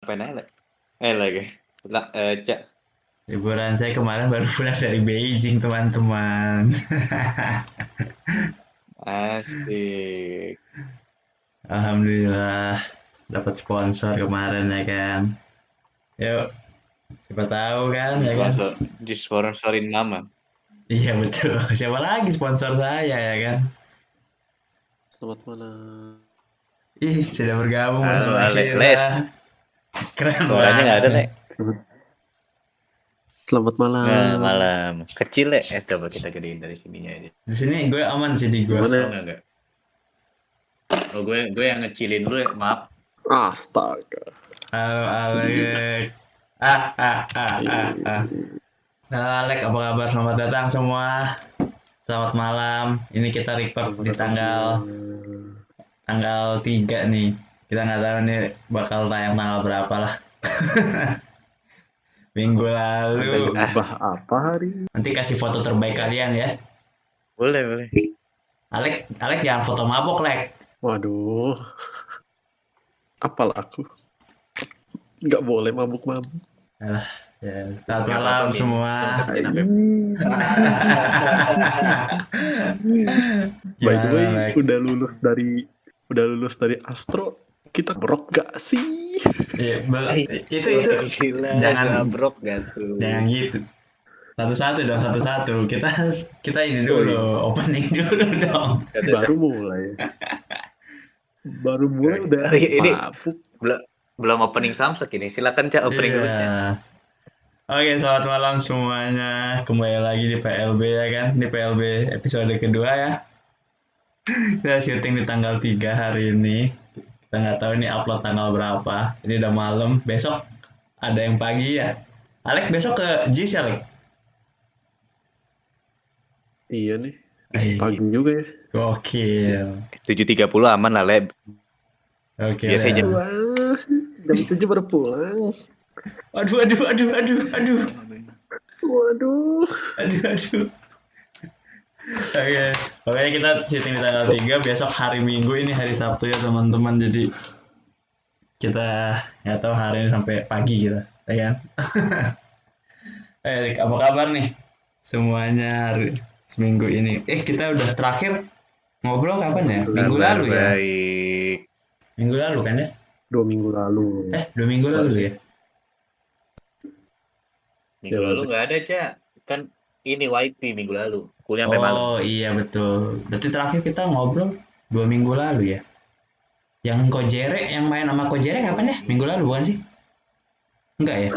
Ngapain aja, Le? Lagi. Cak. Liburan saya kemarin baru pulang dari Beijing, teman-teman. Asik. Alhamdulillah dapat sponsor kemarin ya kan. Yuk, siapa tahu kan ya kan. Disponsorin Mama. Iya betul. Siapa lagi sponsor saya ya kan. Selamat malam. Ih, sudah bergabung Halo, bersama Ale. Les. kita. Keren Suaranya nggak ada, Le. banget. Selamat malam. Nah, malam. Kecil, Le. Coba kita gedein dari sininya aja. Di sini gue aman sih di gue. Oh, Gimana? enggak. Oh, gue yang ngecilin dulu ya. Maaf. Astaga. Halo Alek. Halo Alek, apa kabar? Selamat datang semua. Selamat malam. Ini kita record di tanggal 3 nih. Kita nggak tahu nih bakal tayang tanggal berapa lah. Minggu lalu. Apa hari? Nanti kasih foto terbaik kalian ya. Boleh. Alek jangan foto mabok, Lek. Waduh. Apalah aku. Nggak boleh mabuk-mabuk. Alah, ya. Selamat Nggak malam apa-apa, Min. semua. Kita kerjain apa? By the way, Gimana, Lek? udah lulus dari Astro. Kita brok gak sih? Iya, itu Gila, jangan brok gak tuh. jangan gitu. Satu-satu dong, satu-satu. Kita ini dulu, opening dulu dong. Baru mulai udah Ini mabuk. belum opening Samsung ini. Silakan, Cak, opening dulu, Cak. Iya. Oke, selamat malam semuanya. Kembali lagi di PLB ya kan. Di PLB episode kedua ya. Kita syuting di tanggal 3 hari ini. Kita nggak tahu ini upload tanggal berapa. Ini udah malam. Besok ada yang pagi ya. Alek besok ke JIS ya, Alek? Iya nih. Pagi juga ya. Gokil. 7.30 aman lah, Le. Oke. Biasanya jam- Wah, jam 7 baru pulang. Aduh. Aduh. Oke, pokoknya kita syuting di tanggal 3, besok hari Minggu, ini hari Sabtu ya teman-teman. Jadi kita nggak tahu hari ini sampai pagi kita, ya kan? Apa kabar nih semuanya hari seminggu ini? Kita udah terakhir ngobrol kapan ya? Minggu kabar lalu ya? baik. Minggu lalu kan ya? 2 minggu lalu. 2 minggu lalu ya? Minggu lalu nggak ada, Cak. Kan ini YP minggu lalu. Kuliah sampai malam. Oh iya betul. Berarti terakhir kita ngobrol 2 minggu lalu ya? Yang Kojere, yang main sama Kojere kapan ya? Minggu lalu bukan sih? Enggak ya?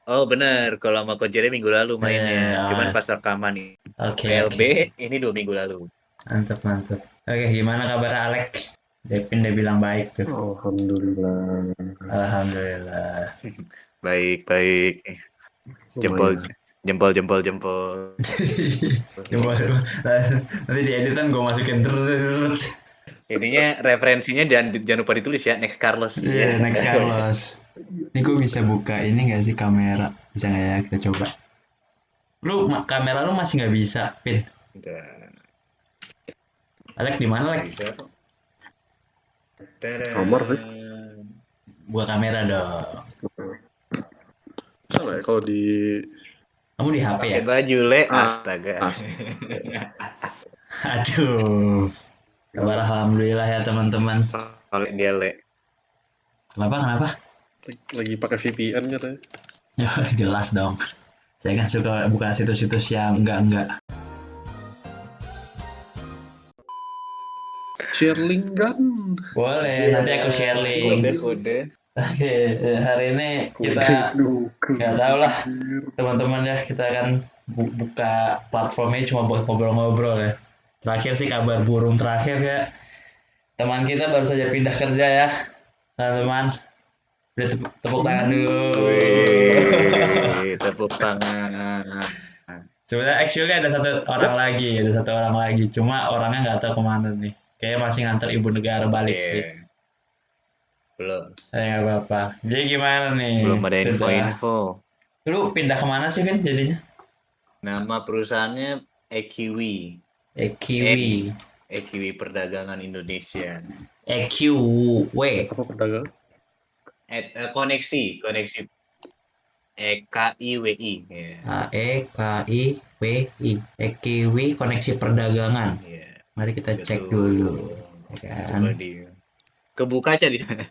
Oh benar, kalau sama Kojere minggu lalu mainnya. Cuman pas rekaman nih. Oke. PLB ini 2 minggu lalu. Mantap. Oke, gimana kabar Alek? Devin udah bilang baik tuh. Alhamdulillah. Baik. Jempol. Jempol. Nanti di editan gue masukin terus. Ininya referensinya jangan lupa ditulis ya, Next Carlos. Iya, Next Carlos. Ini gue bisa buka ini nggak sih kamera? Bisa nggak ya? Kita coba. Kamera lu masih nggak bisa, Pin. Alek di mana, Alek? Kamar sih. Buka kamera dong. Salah ya kalau di Kamu di HP ya? Pakai baju, Le. Astaga. Aduh. Kabar alhamdulillah ya teman-teman. Soalnya dia, Le. Kenapa? lagi pakai VPN katanya. Ya, jelas dong. Saya kan suka buka situs-situs yang enggak. Share link kan? Boleh, nanti aku share link. Kode. Oke, hari ini kita nggak tahu lah teman-teman ya, kita akan buka platformnya cuma buat ngobrol-ngobrol ya. Terakhir sih kabar burung terakhir ya, teman kita baru saja pindah kerja ya teman-teman. Tepuk tangan dulu. Tepuk tangan. Sebenarnya actually ada satu orang lagi, cuma orangnya nggak tahu kemana nih. Kayaknya masih nganter ibu negara balik sih. Belum. Nggak apa-apa. Jadi gimana nih? Belum ada info. Lu pindah kemana sih, Vin, jadinya? Nama perusahaannya EQW. EQW Perdagangan Indonesia. EQW. Apa pedagang? Koneksi EKIWI ya. AEKIWI. Ekiwi koneksi perdagangan. Iya, Mari kita cek betul. dulu. Ya kan? Coba kebuka aja di sana.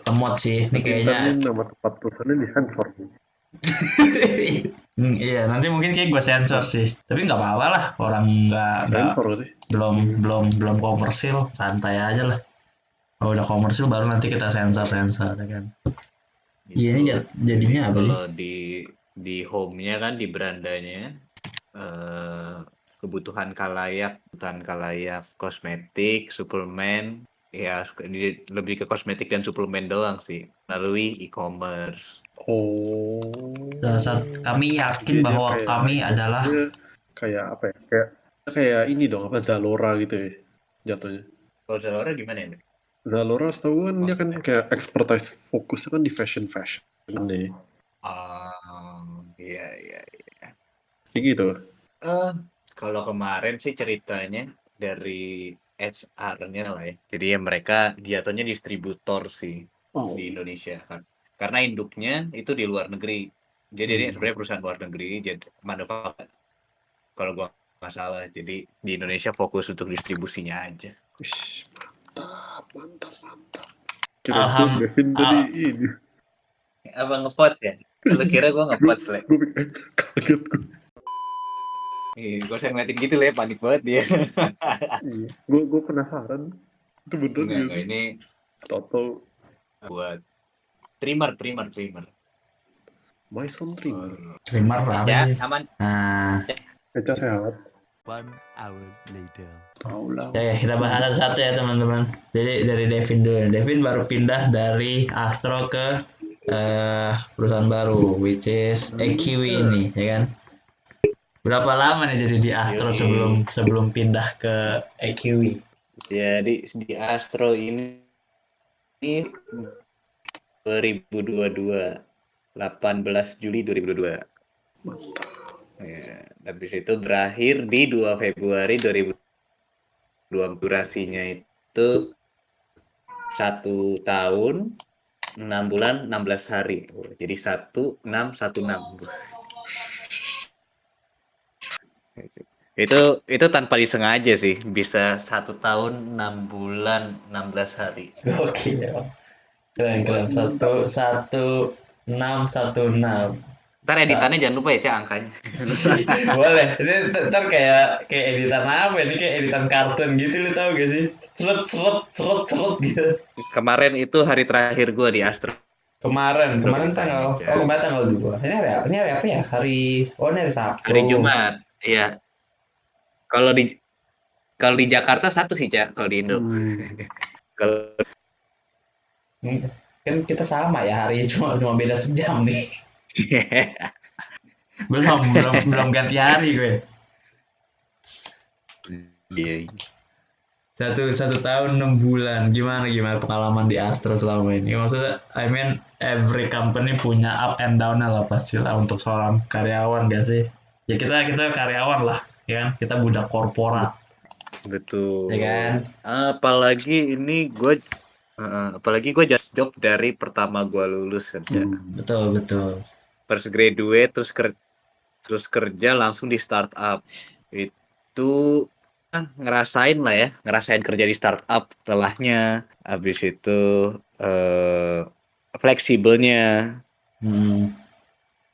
Temot sih. Ini Nanti ntar nih kayaknya. nama tempat perusahaannya disensor nih. Iya, nanti mungkin kayak gue sensor sih. Tapi nggak apa-apa lah. Orang nggak Sensor sih. belum komersil, santai aja lah. Kalau udah komersil baru nanti kita sensor ya kan. Iya, ini Gitu. jadinya Jadi apa sih? kalau di home-nya kan di berandanya kebutuhan kalayak, kosmetik, suplemen, ya lebih ke kosmetik dan suplemen doang sih melalui e-commerce. Oh. Kami yakin Jadi dia bahwa kayak kami adalah jatuhnya kayak apa ya? Kayak ini dong, apa Zalora gitu ya jatuhnya. Kalau Zalora gimana ya? Zalora setahu kan dia kan Maksudnya? kayak expertise fokusnya kan di fashion nih. Iya. Kayak gitu. Eh, kalau kemarin sih ceritanya dari HR-nya lah ya. Jadi ya mereka jatuhnya distributor sih Oh. di Indonesia kan. Karena induknya itu di luar negeri. Jadi ini sebenarnya perusahaan luar negeri, jadi manufaktur. Kalau gua nggak salah, jadi di Indonesia fokus untuk distribusinya aja. Wih, mantap. Kira tuh alham Devin tadi al- ini. Apa ngepots ya? Lu kira gua ngepots lah? Gue kaget gue. Gua usah ngeliatin gitu lah, panik banget dia. Iya. Gue penasaran. Itu bener Enggak, gak sih? ini Toto buat trimmer. Maison Trimmer. trimmer apa Ya, sih? aman. Nah, Eca sehat. 1 hour later. Tahu lah. ya kita bahas satu-satu ya teman-teman. Jadi dari Devin dulu. Devin baru pindah dari Astro ke perusahaan baru, which is EQW ini, ya kan? Berapa lama nih jadi di Astro Yoi. sebelum pindah ke EQW? Jadi di Astro ini 2022, 18 Juli 2022. Ya, habis itu berakhir di 2 Februari 2022. Durasinya itu 1 tahun 6 bulan 16 hari. Jadi 1616. Itu tanpa disengaja sih, bisa 1 tahun 6 bulan 16 hari. Oke ya. Keren. 11616. Ntar editannya jangan lupa ya Cak angkanya. Boleh. Ini ntar kayak editan apa? Ini kayak editan kartun gitu, lu tau gak sih? Seret gitu. Kemarin itu hari terakhir gue di Astro. Kemarin Ceritanya, Cak. kemarin tanggal 2. Ini hari apa? Ini hari apa ya? Ini hari Sabtu. Hari Jumat. Iya. Kalau di Jakarta satu sih Cak, kalau di Indo. Kalau Kan kita sama ya, hari cuma beda sejam nih. belum ganti hari gue. Iya. Satu tahun 6 bulan. Gimana pengalaman di Astro selama ini? Maksudnya I mean every company punya up and down lah pastilah untuk seorang karyawan gak sih? Ya kita karyawan lah, ya kan? Kita budak korporat. Betul. Ya kan? Apalagi gue just job dari pertama gue lulus kan Cak. Betul. First graduate terus kerja langsung di startup. Itu ngerasain kerja di startup lelahnya, habis itu fleksibelnya,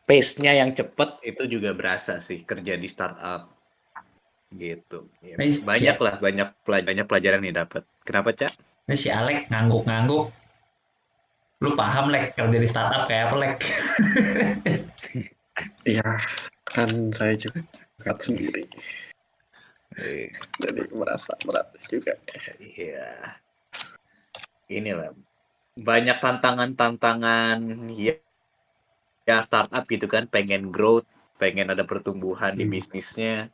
pace-nya yang cepet itu juga berasa sih kerja di startup gitu ya, banyak pelajaran nih dapat. Kenapa Cak? Ini si Alek ngangguk lu paham Lek kerja di startup kayak apa Lek? Iya, kan saya juga sendiri. Jadi merasa berat juga. Iya. Inilah banyak tantangan ya startup gitu kan, pengen growth, pengen ada pertumbuhan di bisnisnya.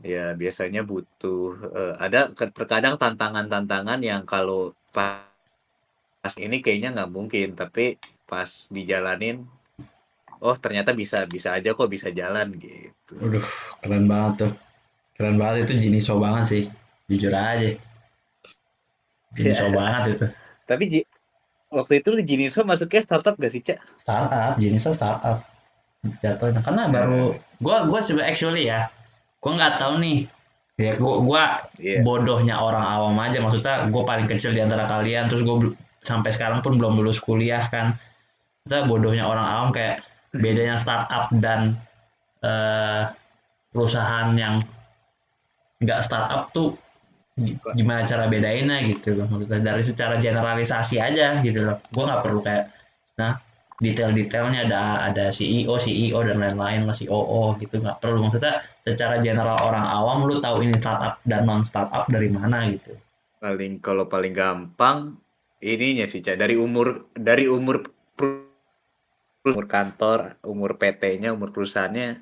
Ya biasanya butuh ada terkadang tantangan yang kalau pas ini kayaknya nggak mungkin, tapi pas dijalanin ternyata bisa aja kok, bisa jalan gitu. Aduh, keren banget itu jiniso banget sih, jujur aja jiniso banget itu. waktu itu Jiniso masuknya startup gak sih, Cak? Startup, jenisnya startup jatuhnya. Karena baru gua sebenarnya actually ya, gua nggak tahu nih. Ya gua Iya. bodohnya orang awam aja, maksudnya gua paling kecil di antara kalian, terus sampai sekarang pun belum lulus kuliah kan. Kita bodohnya orang awam kayak bedanya startup dan perusahaan yang nggak startup tuh gimana cara bedainnya gitu loh. Maksudnya dari secara generalisasi aja gitu loh. Gue nggak perlu kayak detail-detailnya ada CEO dan lain-lain lah, COO gitu, nggak perlu. Maksudnya secara general orang awam lu tahu ini startup dan non startup dari mana gitu. Kalau paling gampang ininya sih, Cak. Dari umur kantor, umur PT-nya, umur perusahaannya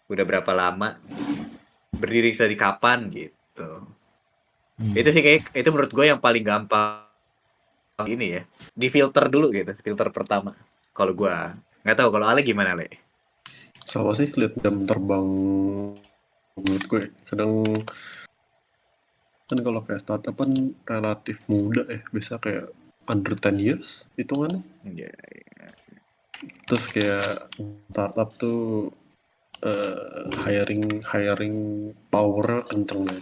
udah berapa lama, berdiri dari kapan gitu. Itu sih kayak itu menurut gue yang paling gampang ini ya. Difilter dulu gitu, filter pertama. Kalau gue nggak tahu kalau Ale gimana, Le? Sama sih, lihat jam terbang menurut gue. Kadang kan kalau kayak startup kan relatif muda ya, bisa kayak under 10 years hitungannya. Ya, Terus kayak startup tuh hiring power kenceng ya,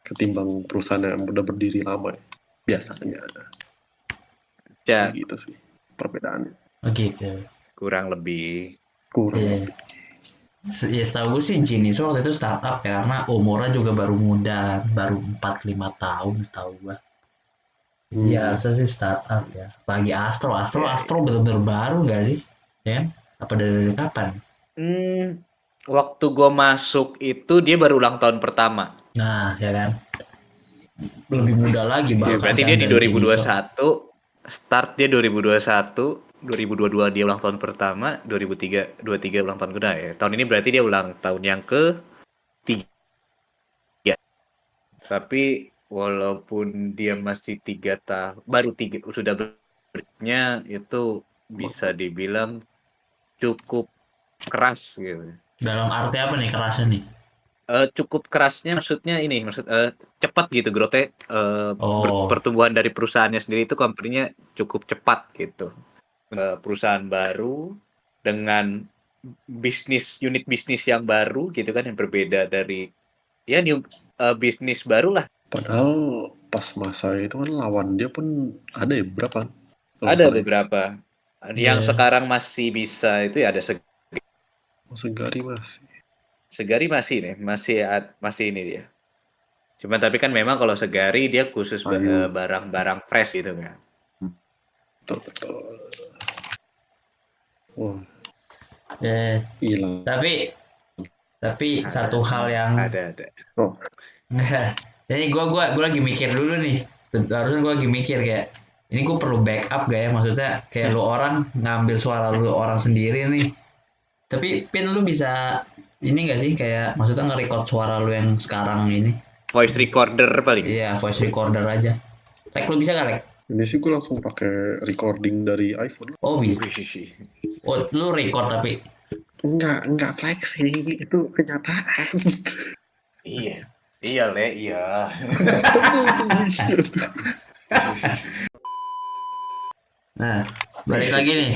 ketimbang perusahaan yang udah berdiri lama ya. Biasanya kayak Cak, gitu sih perbedaannya. Oh gitu. kurang lebih. Kurang Iya. lebih. Ya setahu gue sih Genius waktu itu startup ya, karena umurnya juga baru muda, baru 4-5 tahun setahu gue. Iya, harusnya sih startup ya. Bagi Astro Ya, bener-bener baru nggak sih? Ya, apa dari kapan? Waktu gue masuk itu dia baru ulang tahun pertama. Nah, ya kan. Lebih muda lagi Iya, bahkan Berarti kan dia di dari Jeniso. 2021, start dia 2021, 2022 dia ulang tahun pertama, 2023 ulang tahun kedua ya. Tahun ini berarti dia ulang tahun yang ke-3. Tapi walaupun dia masih 3 tahun, baru 3, sudah bernya itu bisa dibilang cukup keras gitu. Dalam arti apa nih kerasnya nih? Cukup kerasnya maksudnya ini, cepat gitu growth-nya, Oh, pertumbuhan dari perusahaannya sendiri itu company-nya cukup cepat gitu. Perusahaan baru dengan unit bisnis yang baru gitu kan, yang berbeda dari ya bisnis baru lah. Padahal pas masa itu kan lawan dia pun ada ya berapa? Kalau Ada salah ya. beberapa yang iya. sekarang masih bisa itu ya, ada Segari masih. Segari masih nih, masih ini dia. Cuman tapi kan memang kalau Segari dia khusus Ayo. barang-barang fresh gitu kan. Betul. Wah, Eh, hilang. tapi satu hal yang Ada. Oh, jadi gua lagi mikir dulu nih. Harusnya gua lagi mikir kayak ini gue perlu backup gak ya, maksudnya kayak lu orang ngambil suara lu orang sendiri nih. Tapi Pin lu bisa ini gak sih kayak maksudnya nge-record suara lu yang sekarang ini? Voice recorder paling. Iya, voice recorder aja. Lek lu bisa gak, Lek? ini sih gue langsung pakai recording dari iPhone. Oh bisa. Wih. Oh, lu record tapi. Enggak flexing, itu kenyataan. Iya, Le, iya. Nah, balik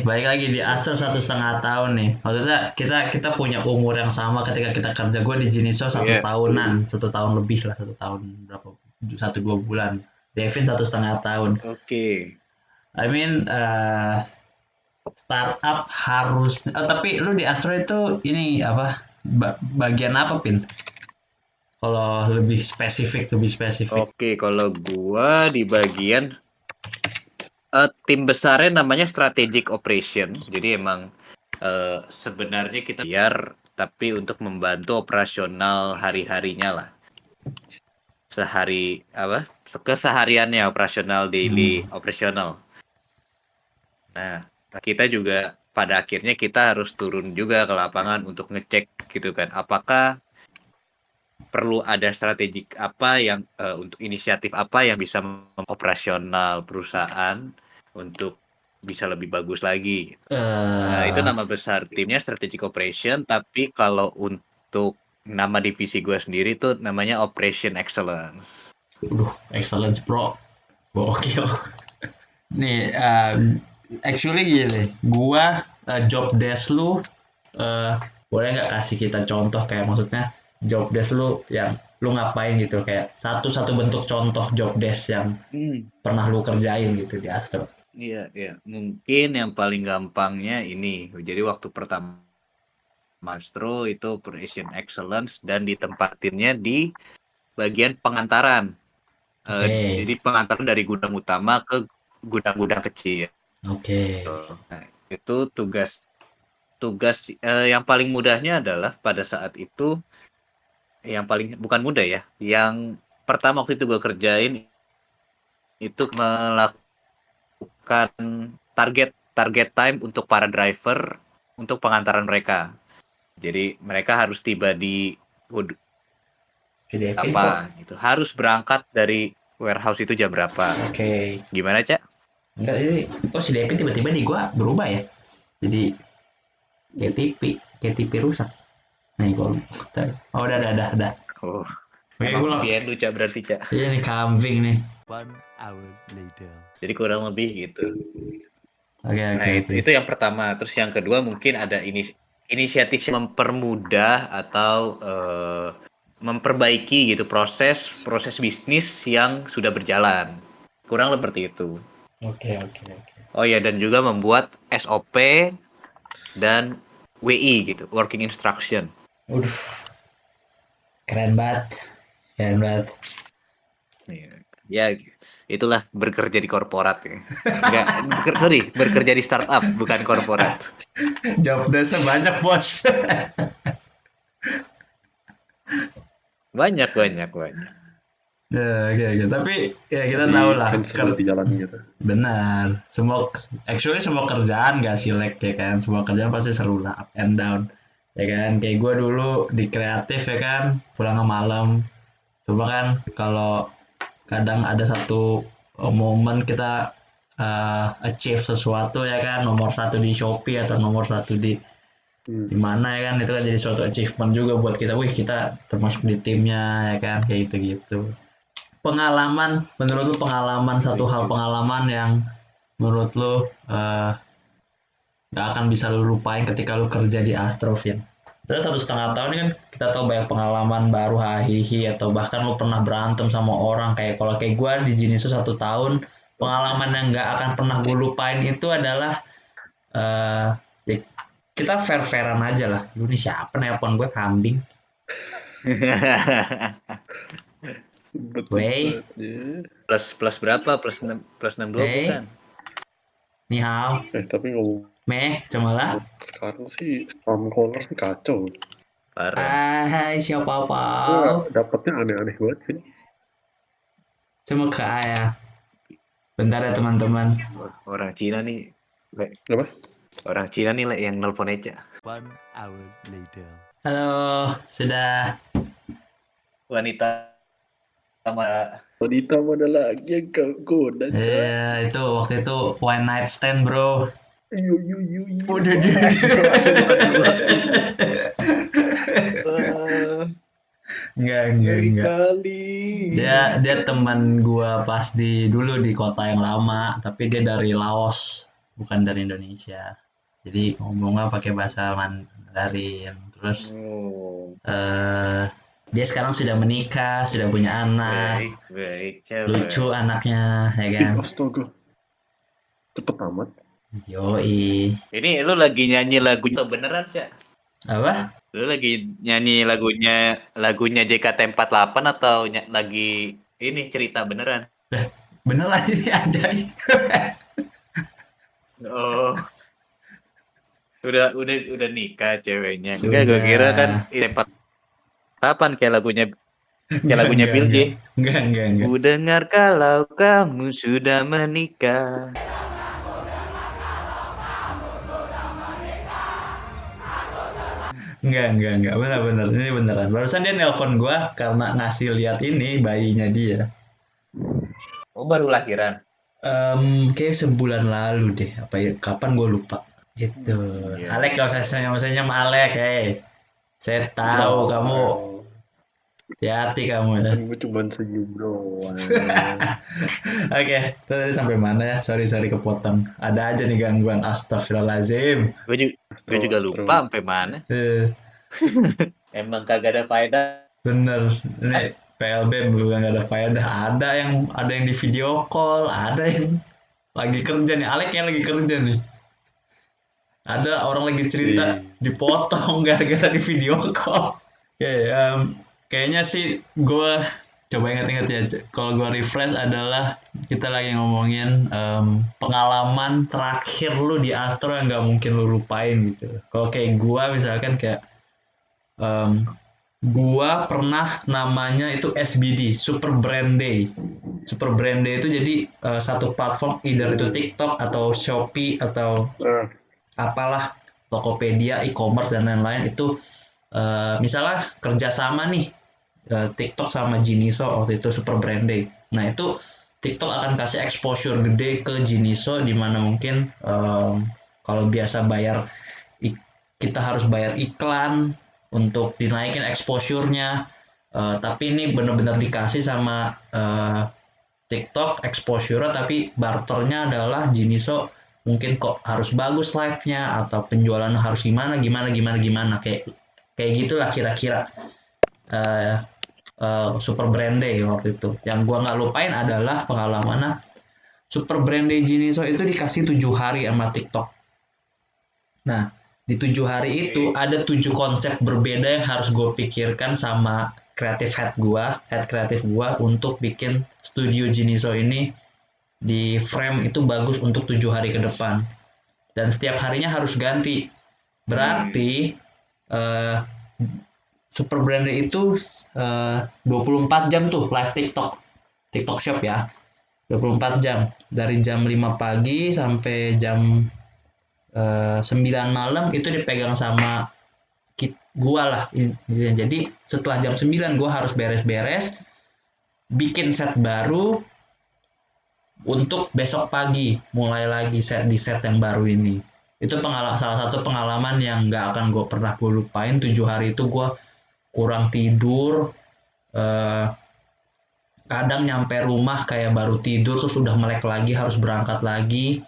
lagi di Astro 1,5 tahun nih. Maksudnya kita punya umur yang sama ketika kita kerja. Gue di Jiniso 1 tahunan, 1 tahun lebih lah, 1 tahun berapa? 1-2 bulan. Devin 1,5 tahun. Oke. I mean, startup harus. Tapi lu di Astro itu ini apa? Bagian apa, Pin? Kalau lebih spesifik. Oke, kalau gua di bagian tim besarnya namanya strategic operation. Jadi emang sebenarnya kita biar tapi untuk membantu operasional hari-harinya lah. Kesehariannya operasional, daily operasional. Nah, kita juga pada akhirnya kita harus turun juga ke lapangan untuk ngecek gitu kan, apakah perlu ada strategi apa yang untuk inisiatif apa yang bisa operasional perusahaan untuk bisa lebih bagus lagi gitu. Nah, itu nama besar timnya strategic operation, tapi kalau untuk nama divisi gue sendiri tuh namanya operation excellence. Excellence bro. Gokil. Nih, actually gini, gua job desk lu boleh nggak kasih kita contoh kayak maksudnya job desk lu yang lu ngapain gitu kayak satu bentuk contoh job desk yang Hmm, pernah lu kerjain gitu di Astro. iya, iya. Mungkin yang paling gampangnya ini. Jadi waktu pertama Maestro itu Operation Excellence dan ditempatinnya di bagian pengantaran. Oke, Jadi pengantaran dari gudang utama ke gudang-gudang kecil. oke, Nah, itu tugas tugas yang paling mudahnya adalah pada saat itu yang paling bukan mudah ya. Yang pertama waktu itu gue kerjain itu melakukan target target time untuk para driver untuk pengantaran mereka. Jadi mereka harus tiba di Filipin kok. apa gitu. Harus berangkat dari warehouse itu jam berapa. Oke, Gimana, Cak? enggak ini kok si Devin tiba-tiba di gua berubah ya? Jadi kayak TV rusak. Nih gua, oh udah. Oh, Oke, emang gua VPN lu, Cak, berarti, Cak. iya nih kambing nih. 1 hour later. Jadi kurang lebih gitu. Oke, Nah, oke, itu, oke. itu yang pertama. Terus yang kedua mungkin ada inisiatif mempermudah atau memperbaiki gitu proses bisnis yang sudah berjalan. Kurang seperti itu. Oke. Oh ya, dan juga membuat SOP dan WI gitu, working instruction. Udah, keren banget. Keren banget. Ya, itulah bekerja di korporat ya. Enggak, bekerja di startup bukan korporat. Job desk banyak, Bos. Banyak. Ya, oke. Tapi ya kita Jadi tahu lah. kan sambil di jalan gitu. Benar. Semua kerjaan gak silek ya kan. Semua kerjaan pasti seru lah, up and down. Ya kan. Kayak gue dulu di kreatif ya kan, pulang ke malam. Coba kan kalau kadang ada satu momen kita achieve sesuatu ya kan, nomor satu di Shopee atau nomor satu di mana ya kan, itu kan jadi suatu achievement juga buat kita. Wih, kita termasuk di timnya ya kan, kayak gitu-gitu. Menurut lu satu hal pengalaman yang menurut lu gak akan bisa lu lupain ketika lu kerja di Astrofin? Terus 1,5 tahun ini kan kita tahu banyak pengalaman baru hahihi atau bahkan lu pernah berantem sama orang kayak kalau kayak gue di Jinisu 1 tahun pengalaman yang gak akan pernah gue lupain itu adalah ya kita fair-fairan aja lah. Lu nih siapa nelpon gue kambing? Wei, plus berapa? Plus 62 Wei, bukan? ni hao, Tapi ngomong meh, cemala. sekarang sih spam callers nih kacau. Parah. Hai, siapa apa? Gue dapetnya aneh-aneh banget kan. Cuma ke ya. Bentar ya teman-teman. Orang Cina nih, Le. Apa? Orang Cina nih Le, yang nelpon Eca. 1 hour later. Halo, sudah. Wanita sama Wanita mana lagi yang kau goda, Iya, itu waktu itu one night stand, bro. Yu. Udah ngeri Enggak. kali. Dia teman gua pas dulu di kota yang lama, tapi dia dari Laos, bukan dari Indonesia. Jadi ngomongnya pakai bahasa Mandarin. Terus Oh, dia sekarang sudah menikah, sudah punya anak. baik, cewek. Lucu anaknya, ya kan? Astaga. Cepet amat. Yoi. Ini lu lagi nyanyi lagunya beneran, Cak? Apa? Lu lagi nyanyi lagunya JKT48 atau lagi ini cerita beneran? Beneran ini ajaib. Oh. Udah nikah ceweknya. Sudah. Enggak, gue kira kan JKT48 kayak lagunya Bill J. Enggak. Ku dengar kalau kamu sudah menikah. Enggak. Benar. Ini beneran. Barusan dia nelpon gua karena ngasih lihat ini bayinya dia. Oh, baru lahiran. Kayak sebulan lalu deh. Apa ya? Kapan gua lupa. Gitu. Iya. Alek gak usah senyum Alek, Saya tahu kamu Hati-hati kamu ya. Kan gue cuman senyum doang. Oke, tadi sampai mana ya? Sorry kepotong. Ada aja nih gangguan. Astagfirullahaladzim. Gue juga Astro. lupa sampai mana. Emang kagak ada faedah. Bener. Ini PLB bukan nggak ada faedah. Ada yang di video call, ada yang lagi kerja nih. Alek yang lagi kerja nih. Ada orang lagi cerita dipotong gara-gara di video call. Kayaknya sih gue coba ingat-ingat ya. Kalau gue refresh adalah kita lagi ngomongin pengalaman terakhir lu di Astro yang nggak mungkin lu lupain gitu. Kalau kayak gue misalkan kayak gua pernah namanya itu SBD, Super Brand Day. Super Brand Day itu jadi satu platform either itu TikTok atau Shopee atau apalah Tokopedia, e-commerce dan lain-lain itu misalnya kerjasama nih TikTok sama Jiniso waktu itu Super Brand Day. Nah itu TikTok akan kasih exposure gede ke Jiniso di mana mungkin kalau biasa kita harus bayar iklan untuk dinaikin exposure-nya. Tapi ini benar-benar dikasih sama TikTok exposure tapi barternya adalah Jiniso mungkin kok harus bagus live-nya atau penjualan harus gimana kayak gitulah kira-kira Super Brand Day waktu itu. Yang gua nggak lupain adalah pengalaman Super Brand Day Jiniso itu dikasih 7 hari sama TikTok. Nah di 7 hari itu ada 7 konsep berbeda yang harus gue pikirkan sama head kreatif gue untuk bikin studio Jiniso ini di frame itu bagus untuk 7 hari ke depan dan setiap harinya harus ganti. Berarti Super Brand Day itu 24 jam tuh live TikTok Shop ya, 24 jam dari jam 5 pagi sampai jam 9 malam itu dipegang sama gua lah. Jadi setelah jam 9 gua harus beres-beres bikin set baru untuk besok pagi mulai lagi di set yang baru ini. Itu salah satu pengalaman yang nggak akan gue pernah gue lupain. 7 hari itu gue kurang tidur, kadang nyampe rumah kayak baru tidur terus udah melek lagi harus berangkat lagi.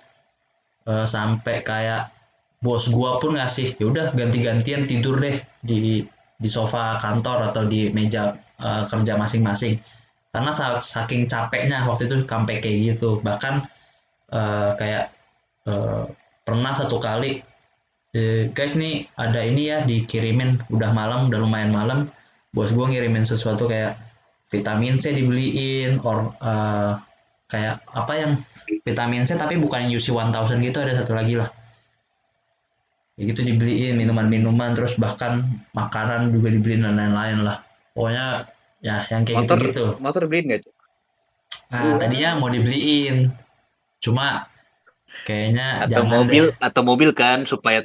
Sampai kayak bos gua pun ngasih ya udah ganti-gantian tidur deh di sofa kantor atau di meja kerja masing-masing karena saking capeknya waktu itu sampai kayak gitu. Bahkan kayak pernah satu kali guys nih ada ini ya dikirimin udah lumayan malam, bos gua ngirimin sesuatu kayak vitamin C dibeliin kayak apa yang vitamin C tapi bukan UC 1000 gitu, ada satu lagi lah ya gitu dibeliin minuman-minuman terus bahkan makanan juga dibeliin dan lain-lain lah pokoknya ya yang kayak gitu-gitu. Motor beliin nggak? Nah tadinya mau dibeliin cuma kayaknya atau mobil kan supaya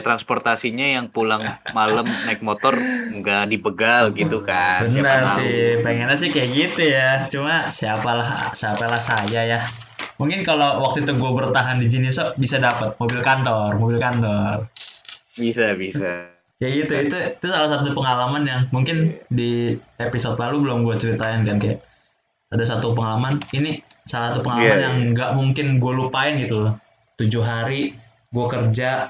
transportasinya yang pulang malam naik motor nggak dibegal gitu kan. Benar sih, pengennya sih kayak gitu ya. Cuma siapalah saya ya. Mungkin kalau waktu itu gue bertahan di Jiniso bisa dapat mobil kantor. Bisa. Kayak gitu, itu salah satu pengalaman yang mungkin di episode lalu belum gue ceritain kan kayak ada satu pengalaman. Ini salah satu pengalaman yang nggak mungkin gue lupain gitu loh. 7 hari gue kerja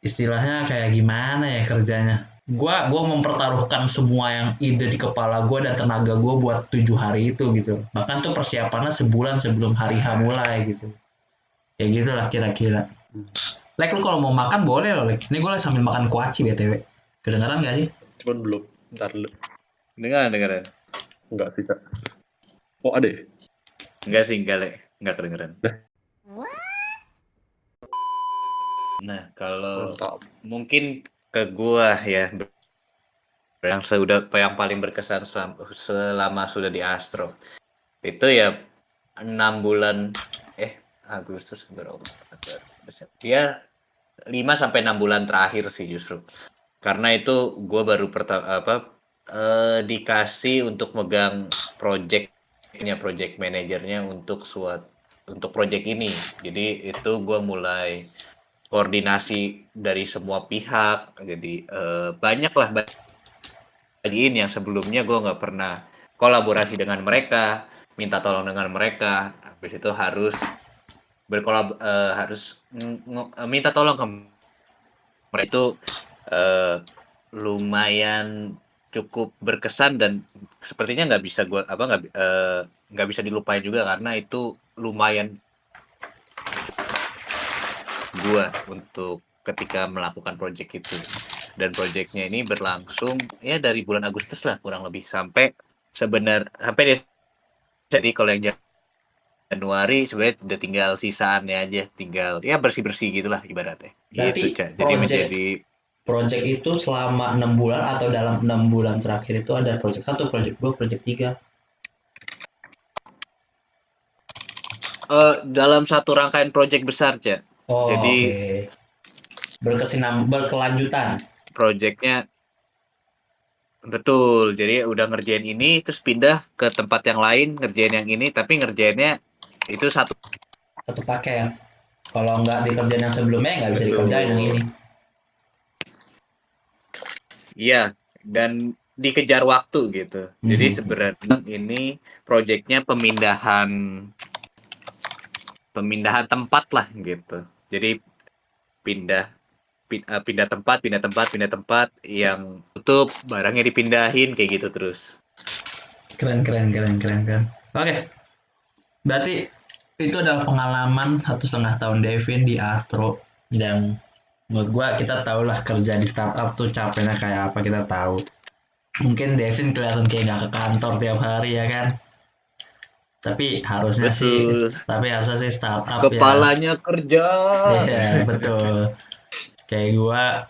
istilahnya kayak gimana ya kerjanya. Gua mempertaruhkan semua yang ide di kepala gue dan tenaga gue buat 7 hari itu gitu. Bahkan tuh persiapannya sebulan sebelum hari H mulai gitu. Kayak gitulah kira-kira. Lek lu kalau mau makan boleh loh Lek. Ini gue lagi sambil makan kuaci BTW. Kedengeran gak sih? Cuman belum. Ntar lu. Dengeran. Enggak sih kak. Oh ada ya? Enggak sih Lek. Enggak kedengeran. Nah kalau mungkin ke gua ya yang paling berkesan selama sudah di Astro itu ya 6 bulan Agustus ya 5 sampai 6 bulan terakhir sih justru karena itu gua baru dikasih untuk megang project manajernya untuk project ini. Jadi itu gua mulai koordinasi dari semua pihak. Jadi banyak lah bagiin yang sebelumnya gue nggak pernah kolaborasi dengan mereka, minta tolong dengan mereka. Habis itu harus harus minta tolong ke mereka itu eh, lumayan cukup berkesan dan sepertinya nggak bisa gue apa nggak bisa dilupain juga karena itu lumayan gue untuk ketika melakukan project itu. Dan projectnya ini berlangsung ya dari bulan Agustus lah kurang lebih sampai jadi kalau yang Januari sebenarnya udah tinggal sisaannya aja, tinggal ya bersih-bersih gitulah ibaratnya. Berarti Gitu, Cak. Jadi menjadi project itu selama 6 bulan atau dalam 6 bulan terakhir itu ada project 1, project 2, project 3. dalam satu rangkaian project besar, Cak. Oh, Jadi berkelanjutan. projectnya betul. Jadi udah ngerjain ini terus pindah ke tempat yang lain ngerjain yang ini tapi ngerjainnya itu satu. paket. Kalau nggak dikerjain yang sebelumnya nggak bisa Betul. dikerjain yang ini. Iya, dan dikejar waktu gitu. Jadi sebenarnya ini projectnya pemindahan tempat lah gitu. Jadi pindah tempat yang tutup, barangnya dipindahin kayak gitu terus. Keren. Oke. Berarti itu adalah pengalaman 1,5 tahun Devin di Astro yang menurut gua kita tahu lah kerja di startup tuh capeknya kayak apa kita tahu. Mungkin Devin kelihatan kayak nggak ke kantor tiap hari ya kan. Tapi harusnya Betul. sih startup Kepalanya kerja. Iya, betul. Kayak gua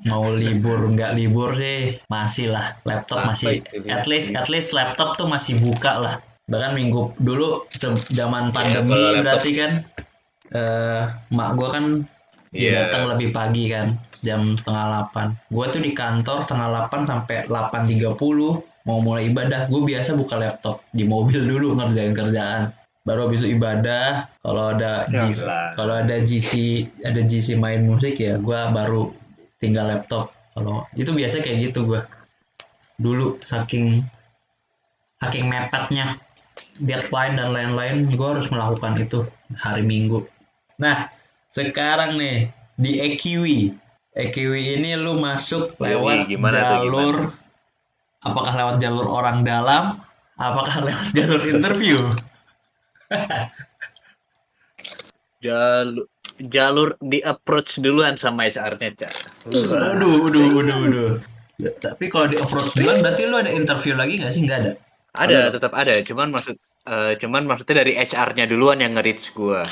mau libur nggak libur sih masih lah laptop Apa masih itu, at least laptop tuh masih buka lah. Bahkan minggu dulu zaman pandemi kalau laptop- berarti kan mak gua kan dia Iya. datang lebih pagi kan jam 7:30. Gua tuh di kantor 7:30 sampai 8:30 mau mulai ibadah. Gue biasa buka laptop di mobil dulu ngerjain kerjaan. Baru habis itu ibadah. Kalau ada GC main musik ya gua baru tinggal laptop. Kalau itu biasa kayak gitu gua. Dulu saking mepetnya deadline dan lain-lain gua harus melakukan itu hari Minggu. Nah, sekarang nih di EQW ini lu masuk lewat jalur apakah lewat jalur orang dalam, apakah lewat jalur interview? Jalur di approach duluan sama HR-nya, Cak. Waduh. Tapi kalau di approach duluan berarti lu ada interview lagi nggak sih? Nggak ada. Ada, tetap ada. Cuman maksudnya dari HR-nya duluan yang nge-reach gua.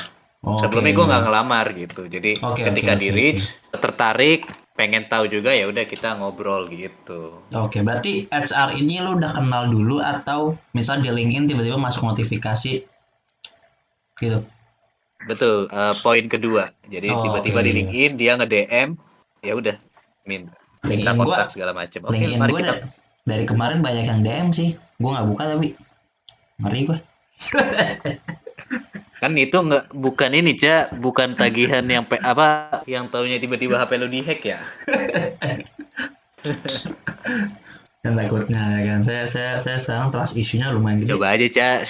Sebelumnya gua nggak ngelamar gitu. Jadi ketika di reach tertarik, pengen tahu juga ya udah kita ngobrol gitu. Oke, berarti HR ini lu udah kenal dulu atau misal di LinkedIn tiba-tiba masuk notifikasi gitu? Betul, poin kedua. Jadi tiba-tiba di LinkedIn dia nge-DM, ya udah minta kontak segala macam. Oke, mari kita. Dari kemarin banyak yang DM sih. Gua nggak buka tapi ngeri gua. Kan itu bukan ini, Cak, bukan tagihan yang yang taunya tiba-tiba HP lu dihack ya. Yang takutnya kan saya sekarang trust isunya lumayan gede. Coba aja, Cak,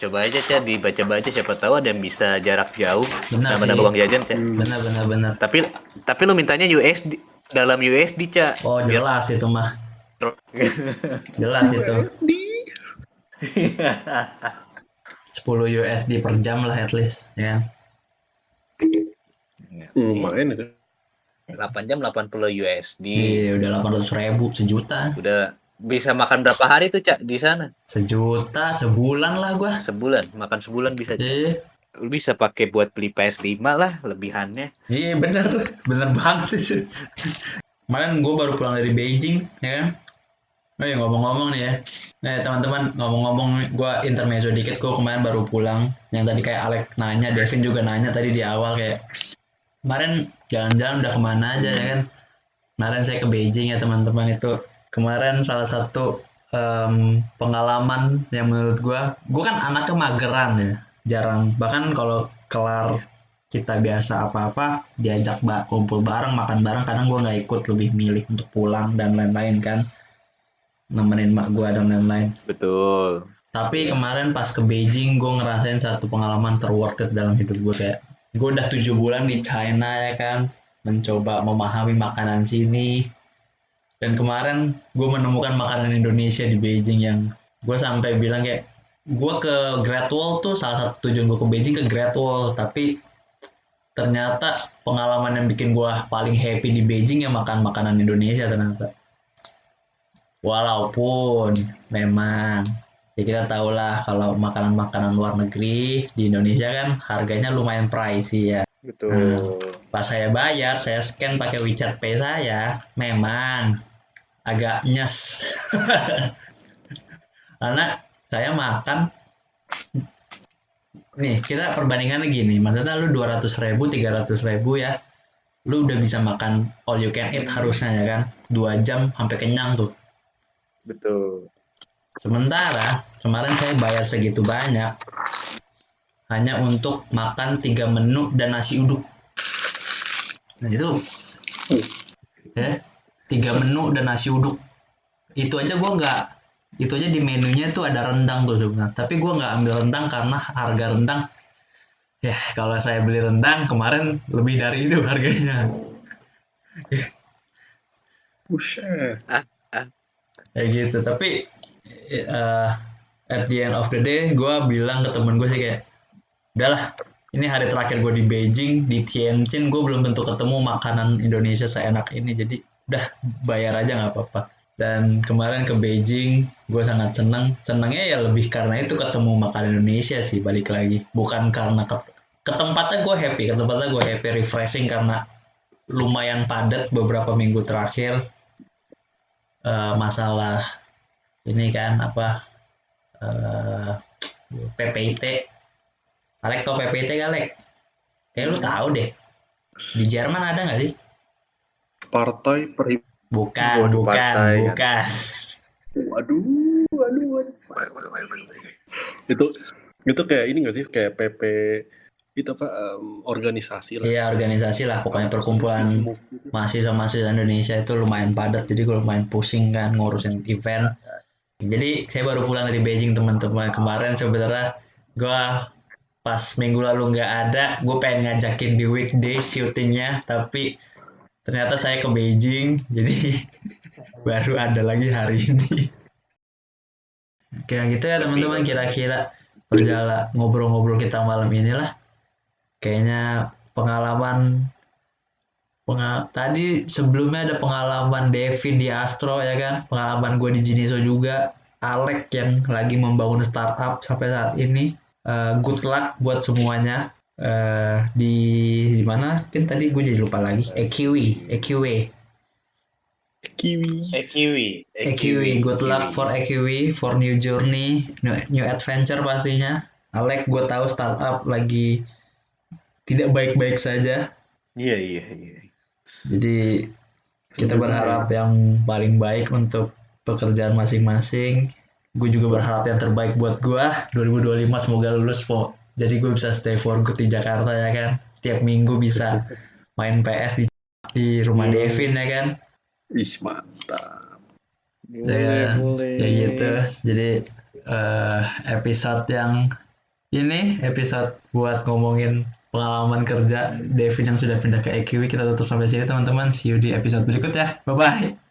coba aja, Cak, dibaca-baca siapa tahu ada yang bisa jarak jauh nambah uang jajan, Cak. Benar. Tapi lu mintanya USD dalam USD, Cak. Oh, jelas itu mah. Jelas itu. 10 USD per jam lah at least, ya kan? Lumayan ya. 8 jam 80 USD. Iya, udah 800.000 sejuta. Udah bisa makan berapa hari tuh, Cak, di sana? Sejuta, sebulan lah gua. Sebulan, makan sebulan bisa, Cak. Iya. Lu bisa pakai buat beli PS5 lah lebihannya. Iya, bener banget sih. Kemarin gua baru pulang dari Beijing, ya kan? Oh ya, ngomong-ngomong nih ya. Nah, teman-teman, ngomong-ngomong gue intermezzo dikit, gue kemarin baru pulang. Yang tadi kayak Alex nanya, Devin juga nanya tadi di awal kayak kemarin jalan-jalan udah kemana aja ya kan? Kemarin saya ke Beijing ya teman-teman. Itu kemarin salah satu pengalaman yang menurut gue kan anaknya mageran ya, jarang. Bahkan kalau kelar kita biasa apa-apa diajak kumpul bareng, makan bareng, kadang gue nggak ikut, lebih milih untuk pulang dan lain-lain kan, nemenin mak gue dan lain-lain. Betul. Tapi Iya. kemarin pas ke Beijing gue ngerasain satu pengalaman terworth it dalam hidup gue. Kayak gue udah 7 bulan di China ya kan, mencoba memahami makanan sini, dan kemarin gue menemukan makanan Indonesia di Beijing yang gue sampai bilang kayak gue ke Great Wall tuh, salah satu tujuan gue ke Beijing ke Great Wall, tapi ternyata pengalaman yang bikin gue paling happy di Beijing ya makan makanan Indonesia ternyata. Walaupun memang ya kita tahu lah kalau makanan-makanan luar negeri di Indonesia kan harganya lumayan pricey ya. Betul. Pas saya bayar, saya scan pakai WeChat Pay saya, memang agak nyes. Karena saya makan, nih kita perbandingannya gini, maksudnya lu 200.000, 300.000 ya, lu udah bisa makan all you can eat harusnya ya kan, 2 jam sampai kenyang tuh. Betul. Sementara kemarin saya bayar segitu banyak hanya untuk makan 3 menu dan nasi uduk. Nah itu ya, 3 menu dan nasi uduk. Itu aja gua nggak, itu aja di menunya tuh ada rendang tuh sebenarnya. Tapi gua nggak ambil rendang karena harga rendang, ya kalau saya beli rendang kemarin lebih dari itu harganya. Buset. Ya gitu. Tapi at the end of the day gue bilang ke temen gue sih kayak, udahlah, ini hari terakhir gue di Beijing, di Tianjin gue belum tentu ketemu makanan Indonesia seenak ini, jadi udah bayar aja nggak apa-apa. Dan kemarin ke Beijing gue sangat senangnya ya lebih karena itu ketemu makanan Indonesia sih, balik lagi bukan karena ke tempatnya gue happy, refreshing karena lumayan padat beberapa minggu terakhir. Masalah ini kan apa, PPIT. Alek tau PPIT gak, Alek? Kayak lu tahu deh. Di Jerman ada nggak sih? Partai Bukan. Waduh, partai kan. Waduh. Itu kayak ini nggak sih, kayak PP itu apa, organisasi lah. Iya, organisasi lah, pokoknya perkumpulan mahasiswa-mahasiswa Indonesia itu lumayan padat, jadi gue lumayan pusing kan ngurusin event. Jadi saya baru pulang dari Beijing teman-teman. Kemarin sebenarnya gue pas minggu lalu nggak ada, gue pengen ngajakin di weekday syutingnya, tapi ternyata saya ke Beijing, jadi baru ada lagi hari ini. Kayak gitu ya teman-teman, kira-kira perjalanan ngobrol-ngobrol kita malam inilah. Kayaknya tadi sebelumnya ada pengalaman Devin di Astro ya kan, pengalaman gue di Jiniso juga, Alek yang lagi membangun startup sampai saat ini. Good luck buat semuanya. Di mana kan tadi gue jadi lupa lagi. EQW. Good luck for EQW, for new journey, new adventure pastinya. Alek gue tahu startup lagi tidak baik-baik saja. Iya. Jadi kita berharap yang paling baik untuk pekerjaan masing-masing. Gue juga berharap yang terbaik buat gue. 2025 semoga lulus, Po. Jadi gue bisa stay for good di Jakarta ya kan. Tiap minggu bisa main PS di rumah Devin ya kan. Ih, mantap. Boleh. Ya gitu. Jadi episode yang ini episode buat ngomongin pengalaman kerja Devin yang sudah pindah ke EQW kita tutup sampai sini teman-teman. See you di episode berikut ya. Bye bye.